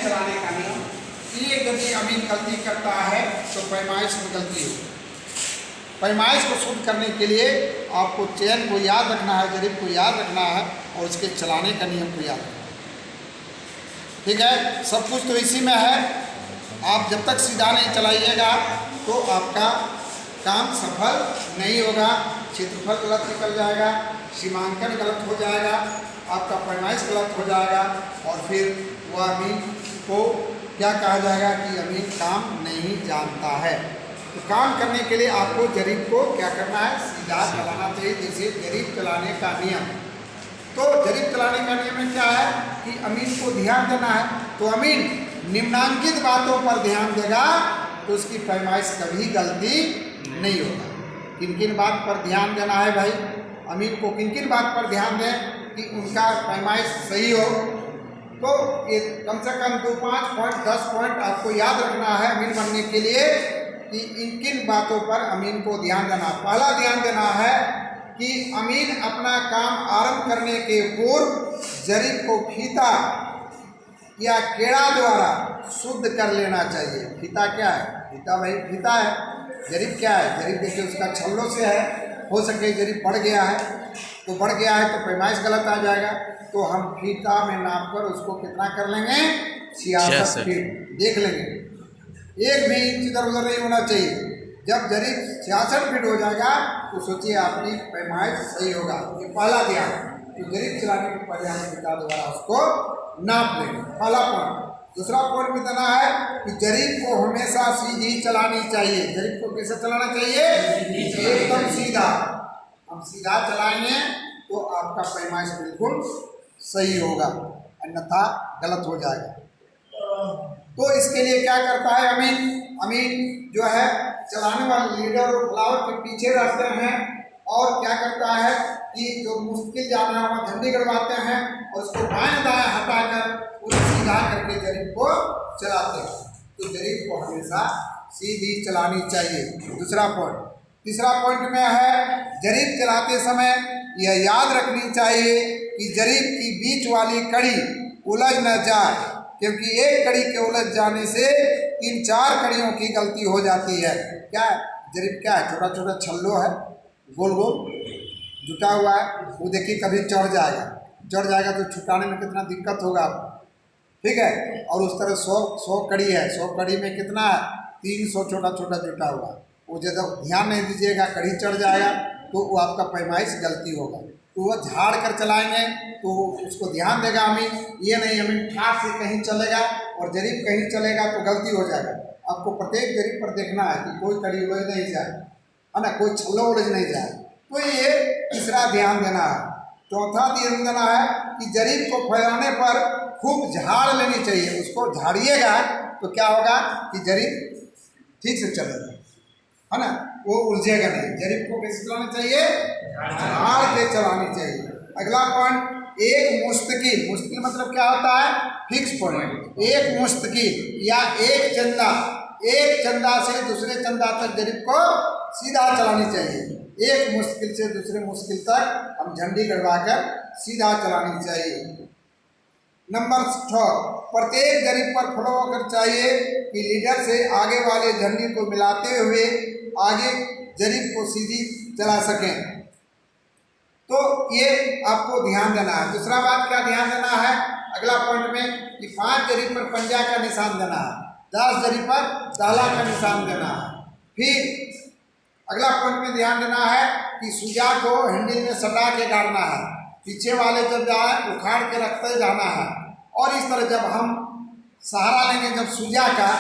चलाने का नियम, ये यदि अमीन गलती करता है तो पैमाइश में गलती होगी। पैमाइश को शुद्ध करने के लिए आपको चेन को याद रखना है, जरिब को याद रखना है और उसके चलाने का नियम को याद रखना है। ठीक है, सब कुछ तो इसी में है। आप जब तक सीधा नहीं चलाइएगा तो आपका काम सफल नहीं होगा, क्षेत्रफल गलत निकल जाएगा, सीमांकन गलत हो जाएगा, आपका पैमाइश गलत हो जाएगा और फिर वह अमीन को क्या कहा जाएगा कि अमीन काम नहीं जानता है। तो काम करने के लिए आपको जरीब को क्या करना है, सीधा चलाना चाहिए। जैसे जरीब चलाने का नियम, तो जरीब चलाने का नियम में क्या है कि अमीन को ध्यान देना है। तो अमीन निम्नांकित बातों पर ध्यान देगा तो उसकी पैमाइश कभी गलती नहीं होगा। किन किन बात पर ध्यान देना है भाई, अमीन को किन किन बात पर ध्यान दें कि उनका पैमाइश सही हो। तो ये कम से कम 2-5 पॉइंट 10 पॉइंट आपको याद रखना है अमीन बनने के लिए कि इन किन बातों पर अमीन को ध्यान देना। पहला ध्यान देना है कि अमीन अपना काम आरंभ करने के पूर्व जरीब को फीता या केड़ा द्वारा शुद्ध कर लेना चाहिए। फीता क्या है, फीता भाई फीता है। जरीब क्या है, जरीब देखिए उसका छल्लों से है, हो सके जरीब बढ़ गया है तो बढ़ गया है तो पैमाइश गलत आ जाएगा। तो हम फीता में नाप कर उसको कितना कर लेंगे, 66 फीट देख लेंगे। एक भी इंच इधर उधर नहीं होना चाहिए। जब जरीब 66 फीट हो जाएगा तो सोचिए आपकी पैमाइश सही होगा। ये पहला ध्यान, तो जरीब चलाने के पहले हम फीता द्वारा उसको नाप लेंगे, पहला पॉइंट। दूसरा पॉइंट भी देना है कि जरीब को हमेशा सीधी चलानी चाहिए। जरीब को कैसे चलाना चाहिए, एकदम सीधा। हम सीधा चलाएंगे तो आपका पैमाइश बिल्कुल सही होगा, अन्यथा गलत हो जाएगा। तो इसके लिए क्या करता है अमीन, अमीन जो है चलाने वाले लीडर और फ्लावर के पीछे रहते हैं और क्या करता है कि जो मुश्किल जाना है वहाँ झंडी गड़वाते हैं और उसको बाएं दाएं हटाकर उसे सीधा करके जरीब को चलाते हैं। तो जरीब को हमेशा सीधी चलानी चाहिए, दूसरा पॉइंट। तीसरा पॉइंट में है जरीब चलाते समय यह याद रखनी चाहिए कि जरीब की बीच वाली कड़ी उलझ न जाए, क्योंकि एक कड़ी के उलझ जाने से 3-4 कड़ियों की गलती हो जाती है। क्या है, जरीब क्या है, छोटा छोटा छल्लो है, गोल गोल जुटा हुआ है, वो देखिए कभी चढ़ जाएगा तो छुटाने में कितना दिक्कत होगा आपको। ठीक है, और उस तरह 100 कड़ी है, 100 कड़ी में कितना है, 300 छोटा छोटा जुटा हुआ। वो जब ध्यान नहीं दीजिएगा कड़ी चढ़ जाएगा तो वो आपका पैमाइश गलती होगा। तो वह झाड़ कर चलाएंगे तो उसको ध्यान देगा अमीन, ये नहीं अमीन ठाठ से कहीं चलेगा और जरीब कहीं चलेगा तो गलती हो जाएगा। आपको प्रत्येक जरीब पर देखना है कि कोई कड़ी उलझ नहीं जाए, है ना, कोई छल्लो उलझ नहीं जाए। तो ये तीसरा ध्यान देना है। चौथा ध्यान देना है कि जरीब को फैलाने पर खूब झाड़ लेनी चाहिए। उसको झाड़िएगा तो क्या होगा कि जरीब ठीक से चलेगा, है ना, वो उलझेगा नहीं। जरीब को कैसे चलाना चाहिए, झाड़ के चलानी चाहिए। अगला पॉइंट, एक मुस्तकिल, मुस्तकिल मतलब क्या होता है, फिक्स पॉइंट। एक मुस्तकिल या एक चंदा से दूसरे चंदा तक जरीब को सीधा चलानी चाहिए। एक मुश्किल से दूसरे मुश्किल तक हम झंडी गड़वा कर सीधा चलानी चाहिए। नंबर 6, प्रत्येक जरीब पर फ्लो होकर चाहिए कि लीडर से आगे वाले झंडी को मिलाते हुए आगे जरीब को सीधी चला सकें। तो ये आपको ध्यान देना है। दूसरा बात क्या ध्यान देना है अगला पॉइंट में कि 5 जरीब पर पंजा का निशान देना है, 10 जरीब पर ताला का निशान देना है। फिर अगला पॉइंट में ध्यान देना है कि सुजा को हैंडल में सटा के गाड़ना है, पीछे वाले जब जाए उखाड़ के रखते जाना है। और इस तरह जब हम सहारा लेंगे जब सुजा का,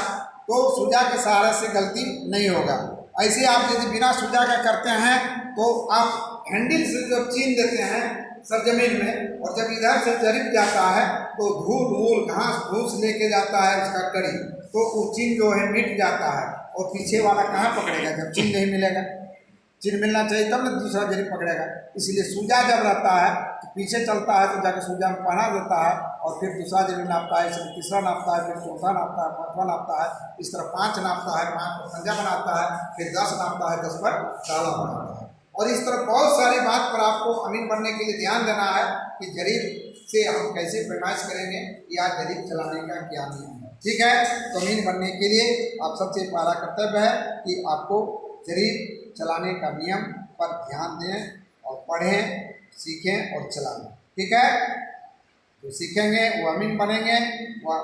तो सुजा के सहारे से गलती नहीं होगा। ऐसे आप यदि बिना सुजा का करते हैं तो आप हैंडल से जब चीन देते हैं सरजमीन में और जब इधर से जरीब जाता है तो धूल घास फूस लेके जाता है उसका कड़ी, तो वो चिन्ह जो है मिट जाता है और पीछे वाला कहाँ पकड़ेगा जब चिन्ह नहीं मिलेगा। चिन्ह मिलना चाहिए तब ना दूसरा जरीब पकड़ेगा। इसलिए सूजा जब रहता है तो पीछे चलता है तो जाकर सूजा में पहना देता है और फिर दूसरा जरीब नापता है, इसमें तीसरा नापता है, फिर चौथा नापता है, पाँचवा नापता है, इस तरह 5 नापता है, 5 पर पंजा बनाता है, फिर 10 नापता है, 10 पर ताला बनाता है। और इस तरह बहुत सारी बात पर आपको अमीन बनने के लिए ध्यान देना है कि जरीब से हम कैसे पैमाइश करेंगे या जरीब चलाने का क्या नियम है। ठीक है, तो अमीन बनने के लिए आप सबसे पहला कर्तव्य है कि आपको जरीब चलाने का नियम पर ध्यान दें और पढ़ें, सीखें और चलाएं। ठीक है, जो सीखेंगे वो अमीन बनेंगे, वह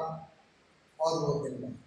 बहुत दिन बनेंगे।